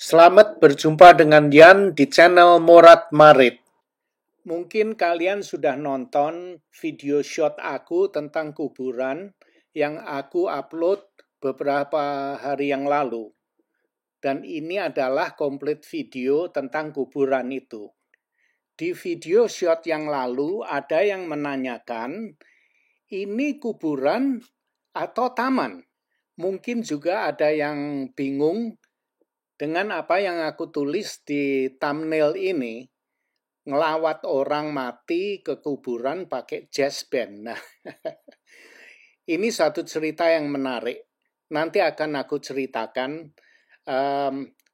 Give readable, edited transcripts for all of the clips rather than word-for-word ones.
Selamat berjumpa dengan Yan di channel Morat Marit. Mungkin kalian sudah nonton video shot aku tentang kuburan yang aku upload beberapa hari yang lalu. Dan ini adalah komplit video tentang kuburan itu. Di video shot yang lalu ada yang menanyakan, ini kuburan atau taman? Mungkin juga ada yang bingung dengan apa yang aku tulis di thumbnail ini, ngelawat orang mati ke kuburan pakai jazz band. Nah, ini satu cerita yang menarik. Nanti akan aku ceritakan.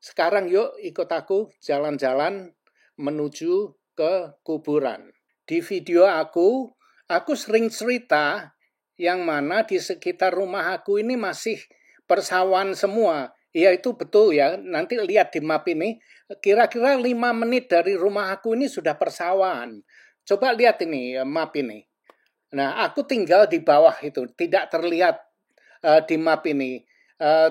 Sekarang yuk ikut aku jalan-jalan menuju ke kuburan. Di video aku sering cerita yang mana di sekitar rumah aku ini masih persawahan semua. Ya itu betul ya, nanti lihat di map ini, kira-kira 5 menit dari rumah aku ini sudah persawahan. Coba lihat ini map ini. Nah, aku tinggal di bawah itu, tidak terlihat di map ini.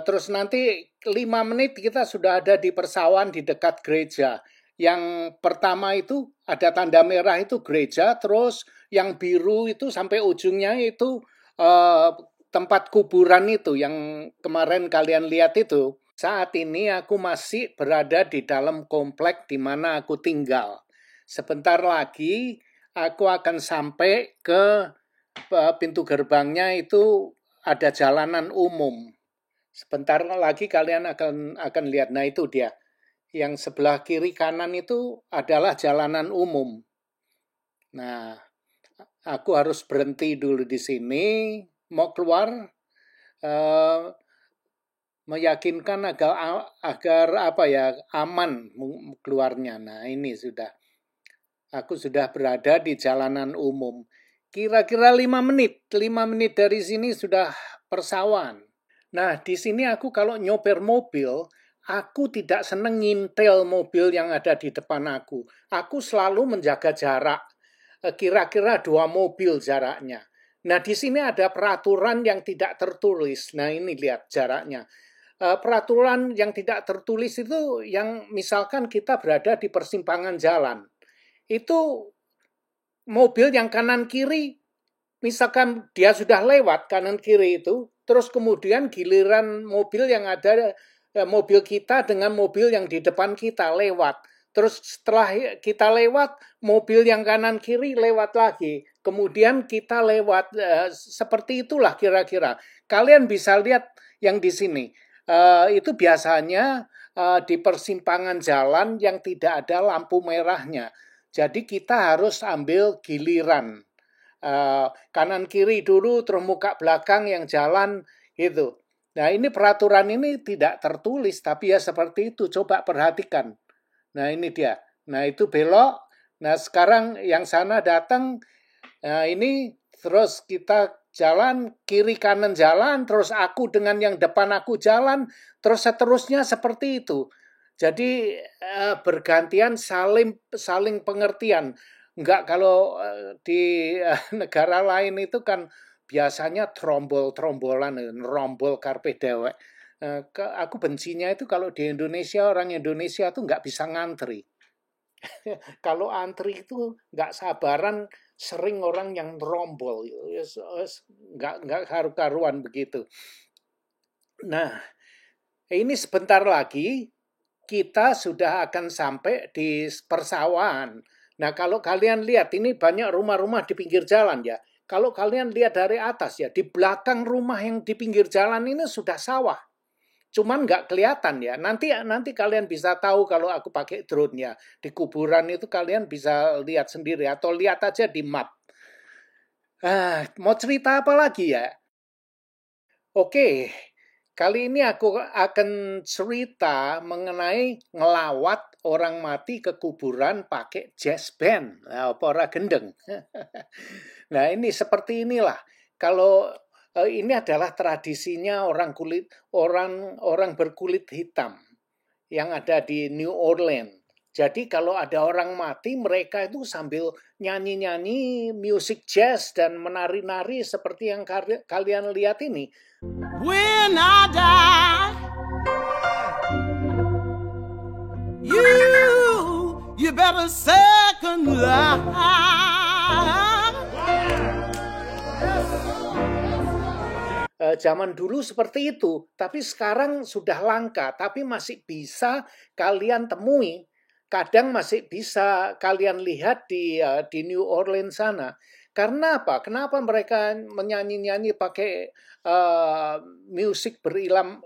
Terus nanti 5 menit kita sudah ada di persawahan di dekat gereja. Yang pertama itu ada tanda merah itu gereja, terus yang biru itu sampai ujungnya itu tempat kuburan itu yang kemarin kalian lihat itu. Saat ini aku masih berada di dalam komplek di mana aku tinggal. Sebentar lagi aku akan sampai ke pintu gerbangnya, itu ada jalanan umum. Sebentar lagi kalian akan lihat. Nah itu dia. Yang sebelah kiri kanan itu adalah jalanan umum. Nah, aku harus berhenti dulu di sini. Mau keluar, meyakinkan agar aman keluarnya. Nah ini sudah, aku sudah berada di jalanan umum. Kira-kira 5 menit dari sini sudah persawahan. Nah di sini aku kalau nyoper mobil, aku tidak seneng ngintel mobil yang ada di depan aku. Aku selalu menjaga jarak, kira-kira 2 mobil jaraknya. Nah, di sini ada peraturan yang tidak tertulis. Nah, ini lihat jaraknya. Peraturan yang tidak tertulis itu yang misalkan kita berada di persimpangan jalan. Itu mobil yang kanan kiri, misalkan dia sudah lewat kanan kiri itu, terus kemudian giliran mobil yang ada, mobil kita dengan mobil yang di depan kita lewat. Terus setelah kita lewat, mobil yang kanan kiri lewat lagi. Kemudian kita lewat, seperti itulah kira-kira. Kalian bisa lihat yang di sini. Itu biasanya di persimpangan jalan yang tidak ada lampu merahnya. Jadi kita harus ambil giliran. Kanan kiri dulu, terus muka belakang yang jalan gitu. Nah ini peraturan ini tidak tertulis, tapi ya seperti itu. Coba perhatikan. Nah ini dia. Nah itu belok. Nah sekarang yang sana datang. Nah ini terus kita jalan, kiri kanan jalan, terus aku dengan yang depan aku jalan, terus seterusnya seperti itu. Jadi bergantian saling pengertian. Enggak kalau di negara lain itu kan biasanya trombol-trombolan, rombol karpe dewek. Aku bencinya itu kalau di Indonesia, orang Indonesia tuh nggak bisa ngantri. Kalau antri itu nggak sabaran, sering orang yang rombol, nggak karu-karuan begitu. Nah, ini sebentar lagi kita sudah akan sampai di persawahan. Nah, kalau kalian lihat ini banyak rumah-rumah di pinggir jalan ya. Kalau kalian lihat dari atas ya, di belakang rumah yang di pinggir jalan ini sudah sawah. Cuman nggak kelihatan ya. Nanti kalian bisa tahu kalau aku pakai drone ya. Di kuburan itu kalian bisa lihat sendiri atau lihat aja di map. Mau cerita apa lagi ya? Oke, kali ini aku akan cerita mengenai ngelawat orang mati ke kuburan pakai jazz band. Nah, para gendeng. Nah ini seperti inilah. Kalau ini adalah tradisinya orang berkulit hitam yang ada di New Orleans. Jadi kalau ada orang mati, mereka itu sambil nyanyi-nyanyi musik jazz dan menari-nari seperti yang kalian lihat ini. When I die, You better second life. Zaman dulu seperti itu, tapi sekarang sudah langka, tapi masih bisa kalian temui. Kadang masih bisa kalian lihat di New Orleans sana. Karena apa? Kenapa mereka menyanyi-nyanyi pakai musik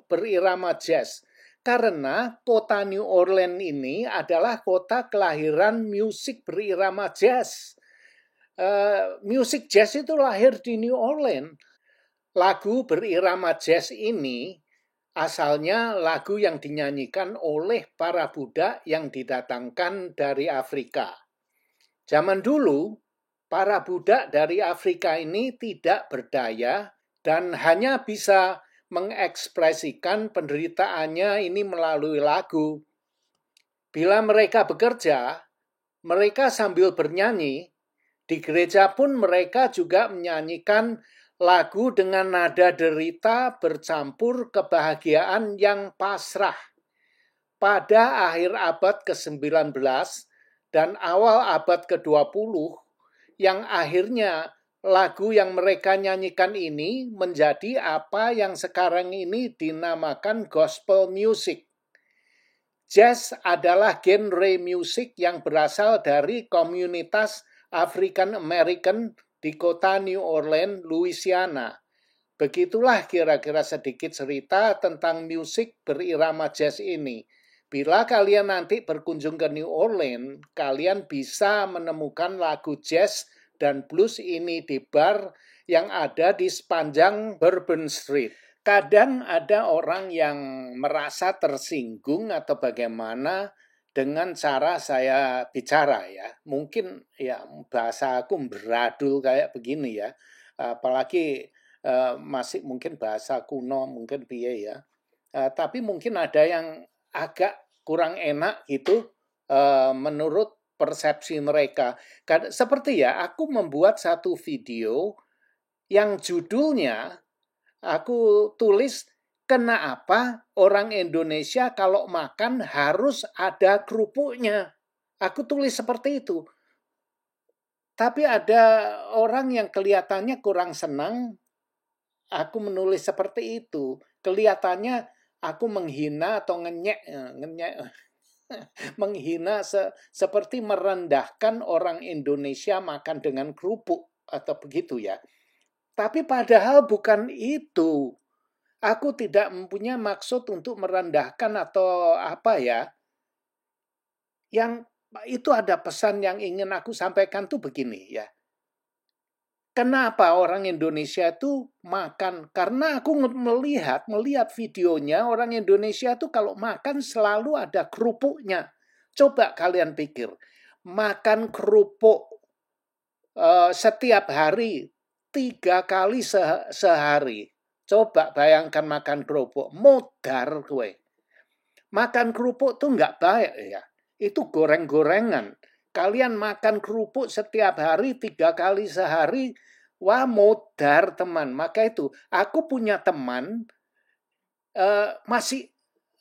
berirama jazz? Karena kota New Orleans ini adalah kota kelahiran musik berirama jazz. Musik jazz itu lahir di New Orleans. Lagu berirama jazz ini asalnya lagu yang dinyanyikan oleh para budak yang didatangkan dari Afrika. Zaman dulu, para budak dari Afrika ini tidak berdaya dan hanya bisa mengekspresikan penderitaannya ini melalui lagu. Bila mereka bekerja, mereka sambil bernyanyi. Di gereja pun mereka juga menyanyikan lagu dengan nada derita bercampur kebahagiaan yang pasrah. Pada akhir abad ke-19 dan awal abad ke-20, yang akhirnya lagu yang mereka nyanyikan ini menjadi apa yang sekarang ini dinamakan gospel music. Jazz adalah genre musik yang berasal dari komunitas African American di kota New Orleans, Louisiana. Begitulah kira-kira sedikit cerita tentang musik berirama jazz ini. Bila kalian nanti berkunjung ke New Orleans, kalian bisa menemukan lagu jazz dan blues ini di bar yang ada di sepanjang Bourbon Street. Kadang ada orang yang merasa tersinggung atau bagaimana dengan cara saya bicara ya. Mungkin ya bahasa aku beradul kayak begini ya. Apalagi masih mungkin bahasa kuno, mungkin piye ya. Tapi mungkin ada yang agak kurang enak gitu menurut persepsi mereka. Seperti ya, aku membuat satu video yang judulnya aku tulis, kenapa orang Indonesia kalau makan harus ada kerupuknya? Aku tulis seperti itu. Tapi ada orang yang kelihatannya kurang senang aku menulis seperti itu. Kelihatannya aku menghina atau ngenyek menghina seperti merendahkan orang Indonesia makan dengan kerupuk atau begitu ya. Tapi padahal bukan itu. Aku tidak mempunyai maksud untuk merendahkan atau apa ya. Yang itu ada pesan yang ingin aku sampaikan tuh begini ya. Kenapa orang Indonesia itu makan? Karena aku melihat videonya orang Indonesia itu kalau makan selalu ada kerupuknya. Coba kalian pikir, makan kerupuk setiap hari 3 kali sehari. Coba bayangkan makan kerupuk, modar gue. Makan kerupuk tuh nggak baik ya. Itu goreng-gorengan. Kalian makan kerupuk setiap hari 3 kali sehari, wah modar teman. Maka itu, aku punya teman masih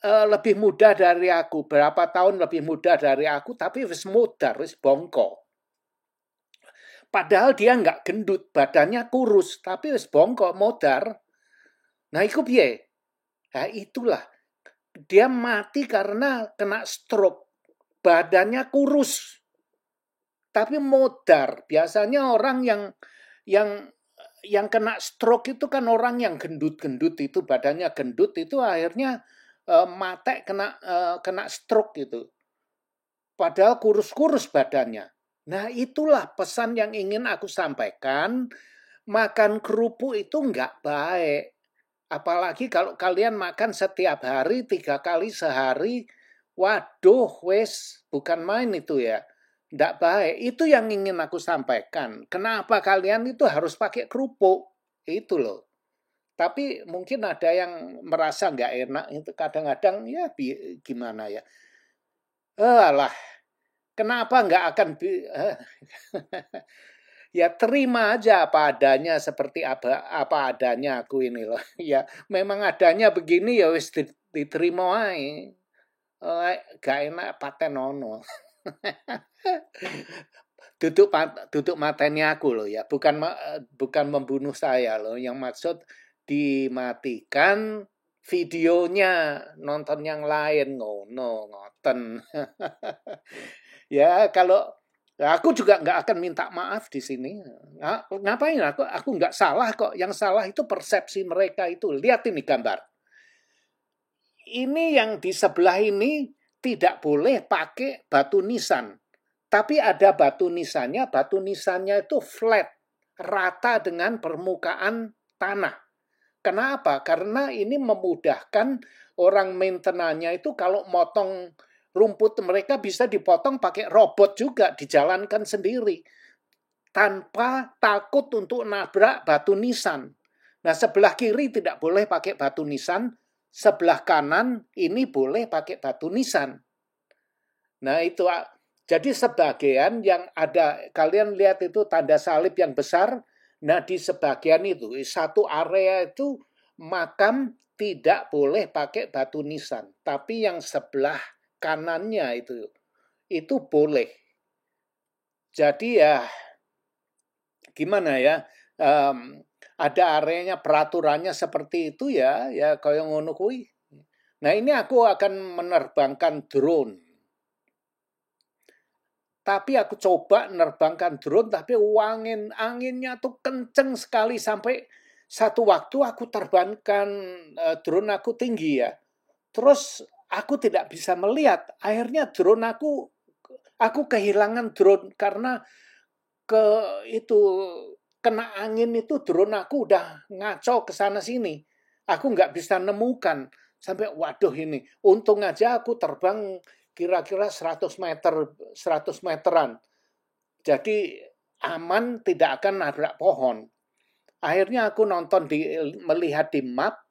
lebih muda dari aku. Berapa tahun lebih muda dari aku, tapi wis modar, wis bongko. Padahal dia nggak gendut, badannya kurus, tapi wis bongko, modar. Nah, itu piye? Nah, itulah. Dia mati karena kena stroke. Badannya kurus. Tapi modar. Biasanya orang yang kena stroke itu kan orang yang gendut-gendut itu, badannya gendut itu akhirnya mate kena stroke gitu. Padahal kurus-kurus badannya. Nah, itulah pesan yang ingin aku sampaikan. Makan kerupuk itu nggak baik. Apalagi kalau kalian makan setiap hari, 3 kali sehari, waduh, wes, bukan main itu ya. Nggak baik. Itu yang ingin aku sampaikan. Kenapa kalian itu harus pakai kerupuk? Itu loh. Tapi mungkin ada yang merasa nggak enak. Itu kadang-kadang ya gimana ya. Alah, kenapa nggak akan... Ya terima aja apa adanya, seperti apa adanya aku ini loh. Ya memang adanya begini ya wis diterima aja. gak enak patenono. Duduk mateni aku loh ya, bukan membunuh saya loh. Yang maksud dimatikan videonya, nonton yang lain ngoten. Ya kalau aku juga nggak akan minta maaf di sini. Ngapain aku nggak salah kok. Yang salah itu persepsi mereka itu. Lihat ini gambar. Ini yang di sebelah ini tidak boleh pakai batu nisan. Tapi ada batu nisannya itu flat, rata dengan permukaan tanah. Kenapa? Karena ini memudahkan orang maintenance-nya itu kalau motong rumput mereka bisa dipotong pakai robot juga, dijalankan sendiri. Tanpa takut untuk nabrak batu nisan. Nah, sebelah kiri tidak boleh pakai batu nisan, sebelah kanan ini boleh pakai batu nisan. Nah, itu jadi sebagian yang ada, kalian lihat itu tanda salib yang besar, nah di sebagian itu, satu area itu makam tidak boleh pakai batu nisan. Tapi yang sebelah kanannya itu boleh. Jadi ya, gimana ya, ada areanya, peraturannya seperti itu ya kayak ngono kuwi. Nah ini aku akan menerbangkan drone. Tapi aku coba menerbangkan drone, tapi anginnya tuh kenceng sekali sampai satu waktu aku terbangkan drone aku tinggi ya. Terus aku tidak bisa melihat. Akhirnya drone aku kehilangan drone karena kena angin itu drone aku udah ngaco ke sana sini. Aku nggak bisa nemukan sampai waduh ini. Untung aja aku terbang kira-kira 100 meteran. Jadi aman, tidak akan nabrak pohon. Akhirnya aku melihat di map,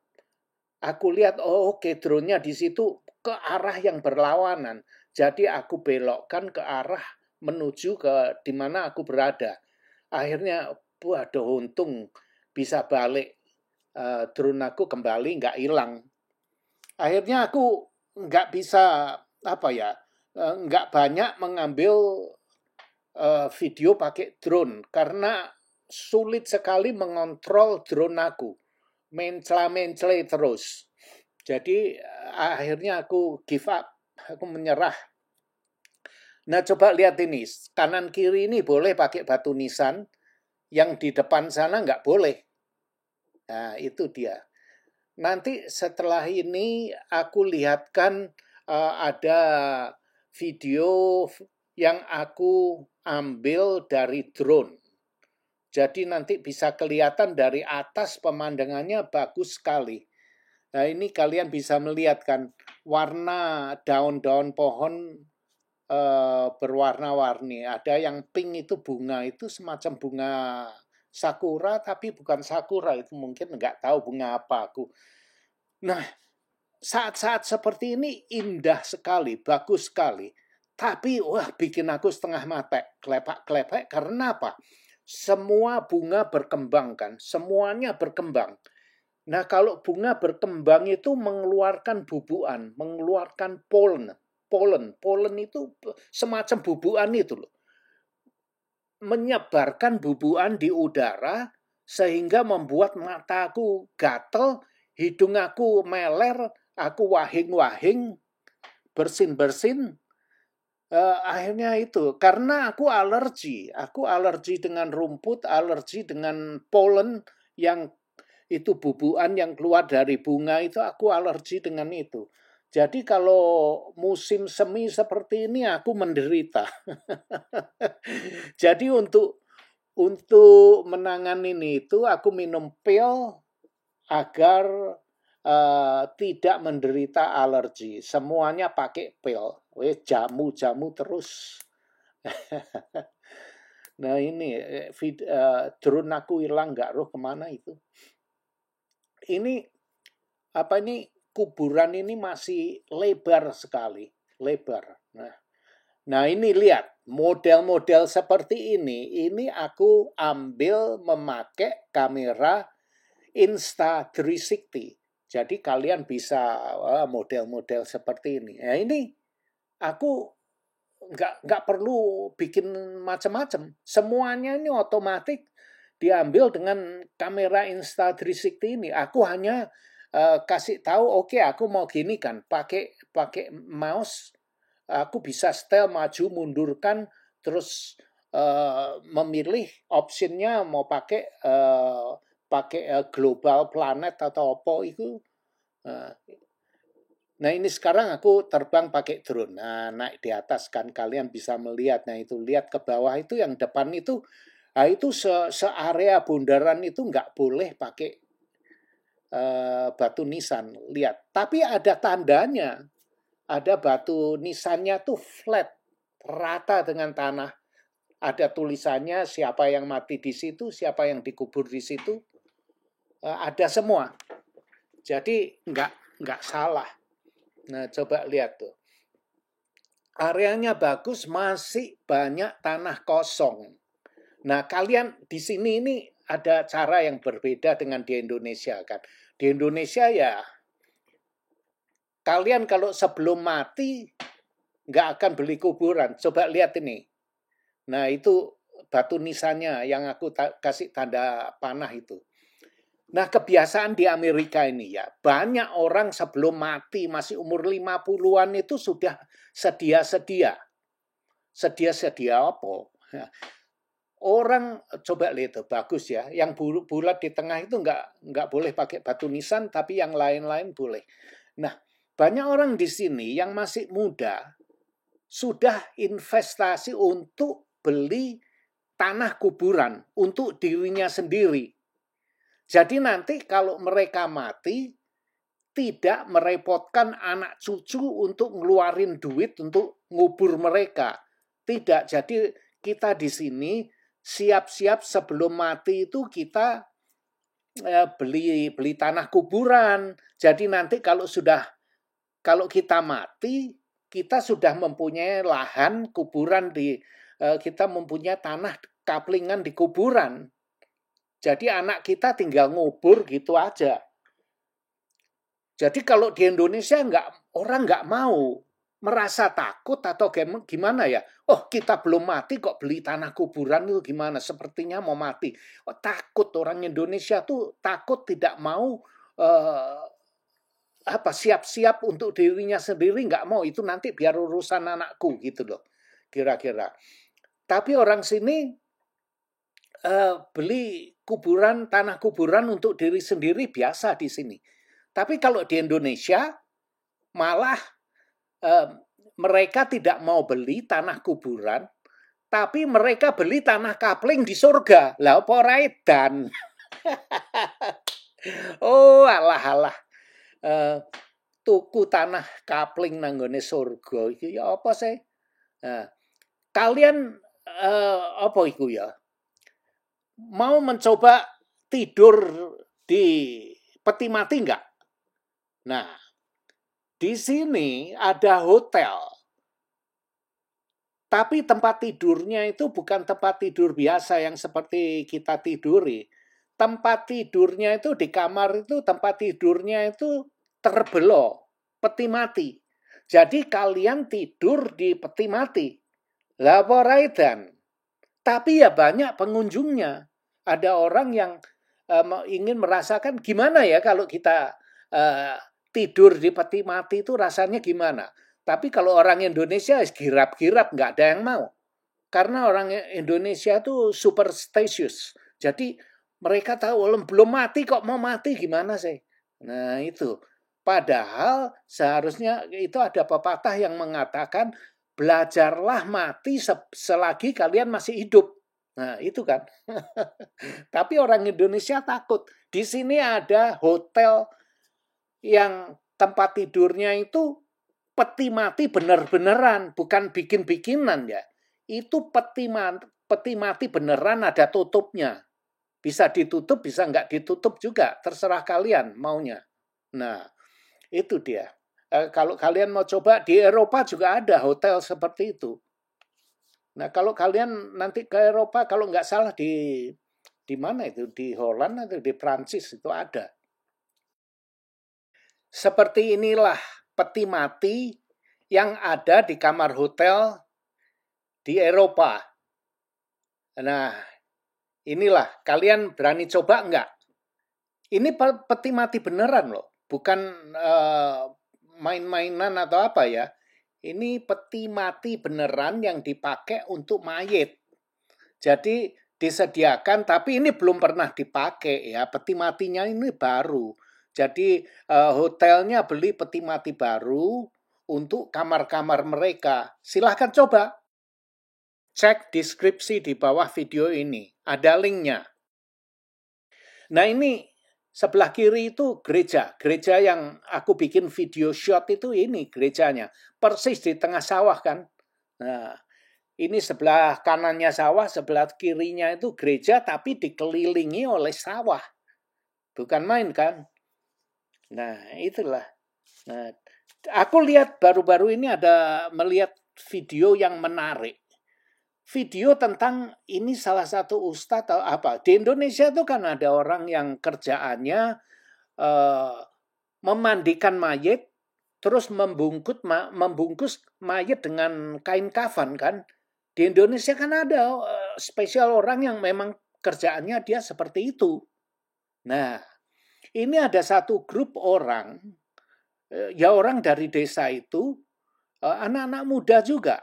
aku lihat oke, drone-nya di situ ke arah yang berlawanan. Jadi aku belokkan ke arah menuju ke di mana aku berada. Akhirnya waduh untung bisa balik. Drone aku kembali nggak hilang. Akhirnya aku nggak bisa nggak banyak mengambil video pakai drone karena sulit sekali mengontrol drone aku, mencela-mencela terus. Jadi akhirnya aku give up, aku menyerah. Nah coba lihat ini, kanan kiri ini boleh pakai batu nisan, yang di depan sana nggak boleh. Nah itu dia. Nanti setelah ini aku lihatkan ada video yang aku ambil dari drone. Jadi nanti bisa kelihatan dari atas pemandangannya bagus sekali. Nah ini kalian bisa melihat kan warna daun-daun pohon berwarna-warni. Ada yang pink itu bunga, itu semacam bunga sakura tapi bukan sakura, itu mungkin nggak tahu bunga apa aku. Nah, saat-saat seperti ini indah sekali, bagus sekali. Tapi wah bikin aku setengah mati, klepak-klepek karena apa? Semua bunga berkembang kan, semuanya berkembang. Nah, kalau bunga berkembang itu mengeluarkan bubuan, mengeluarkan pollen. Pollen itu semacam bubuan itu loh. Menyebarkan bubuan di udara sehingga membuat mataku gatel, hidung aku meler, aku wahing-wahing, bersin-bersin. Akhirnya itu karena aku alergi dengan rumput, alergi dengan pollen yang itu bubuan yang keluar dari bunga itu aku alergi dengan itu. Jadi kalau musim semi seperti ini aku menderita. Jadi untuk menangani itu aku minum pil agar tidak menderita alergi. Semuanya pakai pil. Jamu terus. Nah ini drone aku hilang nggak roh kemana itu. Ini kuburan ini masih lebar sekali, lebar. Nah ini lihat model-model seperti ini aku ambil memakai kamera Insta360. Jadi kalian bisa model-model seperti ini. Nah ini aku nggak perlu bikin macam-macam. Semuanya ini otomatis diambil dengan kamera Insta360 ini. Aku hanya kasih tahu, oke, aku mau gini kan, pakai mouse, aku bisa setel maju mundurkan, terus memilih optionnya mau pakai global planet atau apa itu. Nah ini sekarang aku terbang pakai drone. Nah naik di atas kan kalian bisa melihat. Nah itu lihat ke bawah itu yang depan itu, nah itu se-area bundaran itu nggak boleh pakai batu nisan. Lihat. Tapi ada tandanya. Ada batu nisannya tuh flat, rata dengan tanah. Ada tulisannya siapa yang mati di situ, siapa yang dikubur di situ. Ada semua. Jadi nggak salah. Nah, coba lihat tuh. Areanya bagus, masih banyak tanah kosong. Nah, kalian di sini ini ada cara yang berbeda dengan di Indonesia kan. Di Indonesia ya, kalian kalau sebelum mati nggak akan beli kuburan. Coba lihat ini. Nah, itu batu nisannya yang aku kasih tanda panah itu. Nah, kebiasaan di Amerika ini ya, banyak orang sebelum mati, masih umur 50-an itu sudah sedia-sedia. Sedia-sedia apa? Orang, coba lihat itu, bagus ya. Yang bulat di tengah itu nggak boleh pakai batu nisan, tapi yang lain-lain boleh. Nah, banyak orang di sini yang masih muda, sudah investasi untuk beli tanah kuburan untuk dirinya sendiri. Jadi nanti kalau mereka mati, tidak merepotkan anak cucu untuk ngeluarin duit untuk ngubur mereka. Tidak, jadi kita di sini siap-siap sebelum mati itu kita beli tanah kuburan. Jadi nanti kalau kita mati, kita sudah mempunyai lahan kuburan kita mempunyai tanah kaplingan di kuburan. Jadi anak kita tinggal ngubur gitu aja. Jadi kalau di Indonesia orang nggak mau, merasa takut atau gimana ya? Oh kita belum mati kok beli tanah kuburan itu gimana? Sepertinya mau mati. Oh, takut orang Indonesia tuh takut tidak mau siap-siap untuk dirinya sendiri nggak mau. Itu nanti biar urusan anakku gitu loh, kira-kira. Tapi orang sini beli tanah kuburan untuk diri sendiri biasa di sini. Tapi kalau di Indonesia malah mereka tidak mau beli tanah kuburan, tapi mereka beli tanah kapling di surga. Lah apa ora edan? Oh alah. Tuku tanah kapling nanggone surga iki ya apa sih? Nah, kalian apa iku ya? Mau mencoba tidur di peti mati enggak? Nah, di sini ada hotel. Tapi tempat tidurnya itu bukan tempat tidur biasa yang seperti kita tiduri. Tempat tidurnya itu di kamar itu tempat tidurnya itu terbelah, peti mati. Jadi kalian tidur di peti mati. Laporaidan. Tapi ya banyak pengunjungnya. Ada orang yang ingin merasakan gimana ya kalau kita tidur di peti mati itu rasanya gimana. Tapi kalau orang Indonesia girap-girap nggak ada yang mau. Karena orang Indonesia itu superstitious. Jadi mereka tahu belum mati kok mau mati gimana sih. Nah itu. Padahal seharusnya itu ada pepatah yang mengatakan belajarlah mati selagi kalian masih hidup. Nah, itu kan. Tapi orang Indonesia takut. Di sini ada hotel yang tempat tidurnya itu peti mati bener-beneran, bukan bikin-bikinan ya. Itu peti mati beneran ada tutupnya. Bisa ditutup, bisa nggak ditutup juga. Terserah kalian maunya. Nah, itu dia. Kalau kalian mau coba, di Eropa juga ada hotel seperti itu. Nah, kalau kalian nanti ke Eropa, kalau nggak salah di mana itu? Di Holland atau di Prancis itu ada. Seperti inilah peti mati yang ada di kamar hotel di Eropa. Nah, inilah, kalian berani coba enggak? Ini peti mati beneran loh, bukan main-mainan atau apa ya. Ini peti mati beneran yang dipakai untuk mayit. Jadi disediakan, tapi ini belum pernah dipakai ya. Peti matinya ini baru. Jadi hotelnya beli peti mati baru untuk kamar-kamar mereka. Silahkan coba. Cek deskripsi di bawah video ini. Ada linknya. Nah ini sebelah kiri itu gereja. Gereja yang aku bikin video shot itu ini gerejanya. Persis di tengah sawah kan. Nah, ini sebelah kanannya sawah, sebelah kirinya itu gereja, tapi dikelilingi oleh sawah. Bukan main kan? Nah, itulah. Nah, aku lihat baru-baru ini melihat video yang menarik. Video tentang ini salah satu ustadz atau apa. Di Indonesia itu kan ada orang yang kerjaannya memandikan mayit, terus membungkus mayit dengan kain kafan kan. Di Indonesia kan ada spesial orang yang memang kerjaannya dia seperti itu. Nah, ini ada satu grup orang, ya orang dari desa itu, anak-anak muda juga.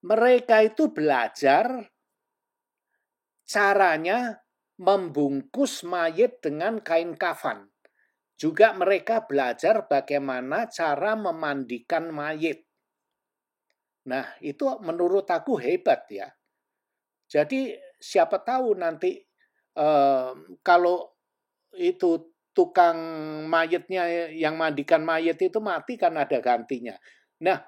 Mereka itu belajar caranya membungkus mayit dengan kain kafan. Juga mereka belajar bagaimana cara memandikan mayit. Nah, itu menurut aku hebat ya. Jadi siapa tahu nanti kalau itu tukang mayitnya yang mandikan mayit itu mati kan ada gantinya. Nah,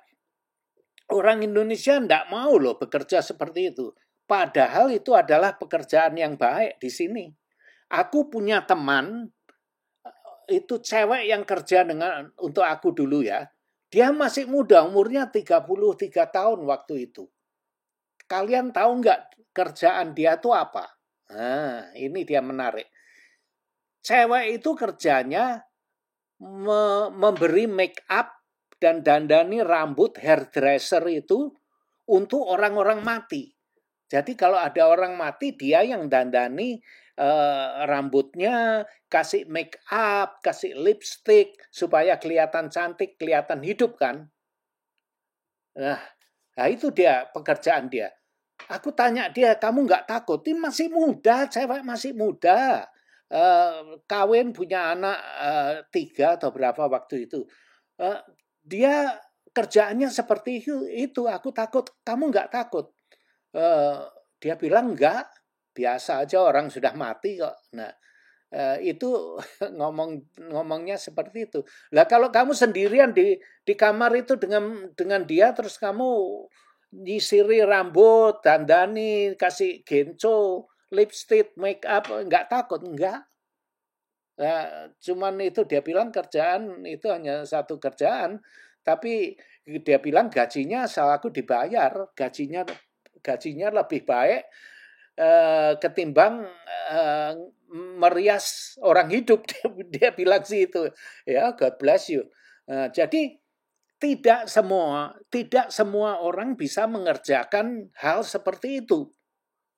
orang Indonesia tidak mau loh bekerja seperti itu. Padahal itu adalah pekerjaan yang baik di sini. Aku punya teman, itu cewek yang kerja untuk aku dulu ya. Dia masih muda, umurnya 33 tahun waktu itu. Kalian tahu nggak kerjaan dia itu apa? Nah, ini dia menarik. Cewek itu kerjanya memberi make up dan dandani rambut hairdresser itu untuk orang-orang mati. Jadi kalau ada orang mati, dia yang dandani rambutnya, kasih make up, kasih lipstick, supaya kelihatan cantik, kelihatan hidup kan. Nah itu dia pekerjaan dia. Aku tanya dia, kamu nggak takut? Ini masih muda, cewek masih muda. Kawin punya anak 3 atau berapa waktu itu. Dia kerjaannya seperti itu. Aku takut, kamu nggak takut? Dia bilang enggak, biasa aja orang sudah mati kok. Nah, itu ngomongnya seperti itu. Lah kalau kamu sendirian di kamar itu dengan dia terus kamu nyisiri rambut, dandani, kasih genco, lipstick, make up, enggak takut? Enggak. Nah, cuman itu dia bilang kerjaan itu hanya satu kerjaan, tapi dia bilang gajinya asal aku dibayar, gajinya lebih baik ketimbang merias orang hidup. Dia bilang sih itu ya, God bless you. Jadi tidak semua orang bisa mengerjakan hal seperti itu,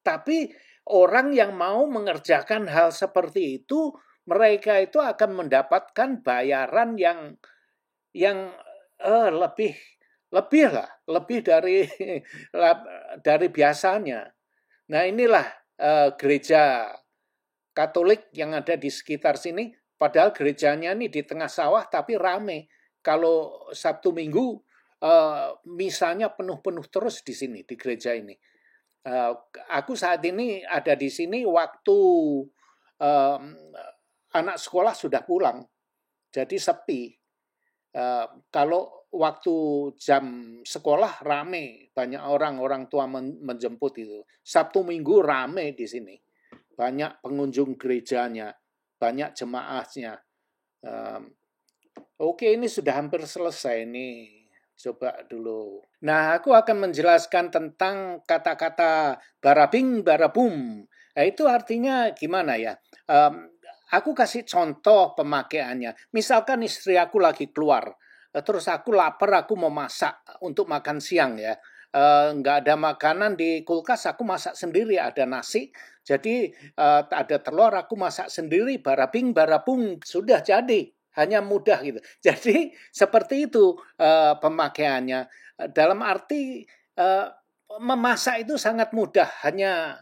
tapi orang yang mau mengerjakan hal seperti itu, mereka itu akan mendapatkan bayaran yang lebih dari biasanya. Nah inilah gereja Katolik yang ada di sekitar sini. Padahal gerejanya ini di tengah sawah tapi rame. Kalau Sabtu Minggu misanya penuh-penuh terus di sini, di gereja ini. Aku saat ini ada di sini waktu anak sekolah sudah pulang. Jadi sepi. Kalau waktu jam sekolah rame, banyak orang tua menjemput itu. Sabtu Minggu rame di sini, banyak pengunjung gerejanya, banyak jemaahnya. Oke, ini sudah hampir selesai nih. Coba dulu. Nah, aku akan menjelaskan tentang kata-kata barabing barabum. Nah, itu artinya gimana ya? aku kasih contoh pemakaiannya. Misalkan istri aku lagi keluar, terus aku lapar, aku mau masak untuk makan siang ya. Nggak ada makanan di kulkas, aku masak sendiri, ada nasi, jadi ada telur, aku masak sendiri, barabing, barabung, sudah jadi, hanya mudah gitu. Jadi seperti itu pemakaiannya. Dalam arti memasak itu sangat mudah, hanya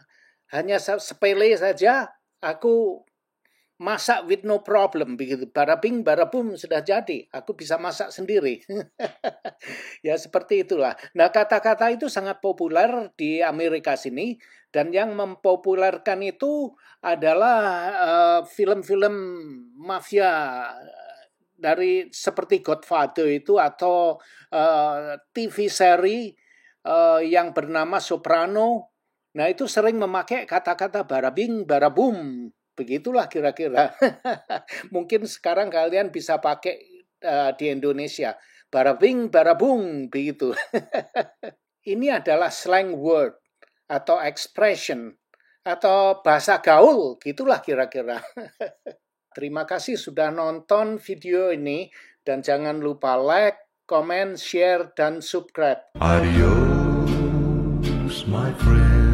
sepele saja, aku masak with no problem begitu. Barabing, barabum sudah jadi. Aku bisa masak sendiri. Ya seperti itulah. Nah kata-kata itu sangat populer di Amerika sini. Dan yang mempopulerkan itu adalah film-film mafia dari seperti Godfather itu atau TV seri yang bernama Soprano. Nah itu sering memakai kata-kata barabing, barabum. Begitulah kira-kira. Mungkin sekarang kalian bisa pakai di Indonesia. Barabing, barabung, begitu. Ini adalah slang word atau expression atau bahasa gaul, gitulah kira-kira. Terima kasih sudah nonton video ini dan jangan lupa like, comment, share, dan subscribe. Adios, my friend.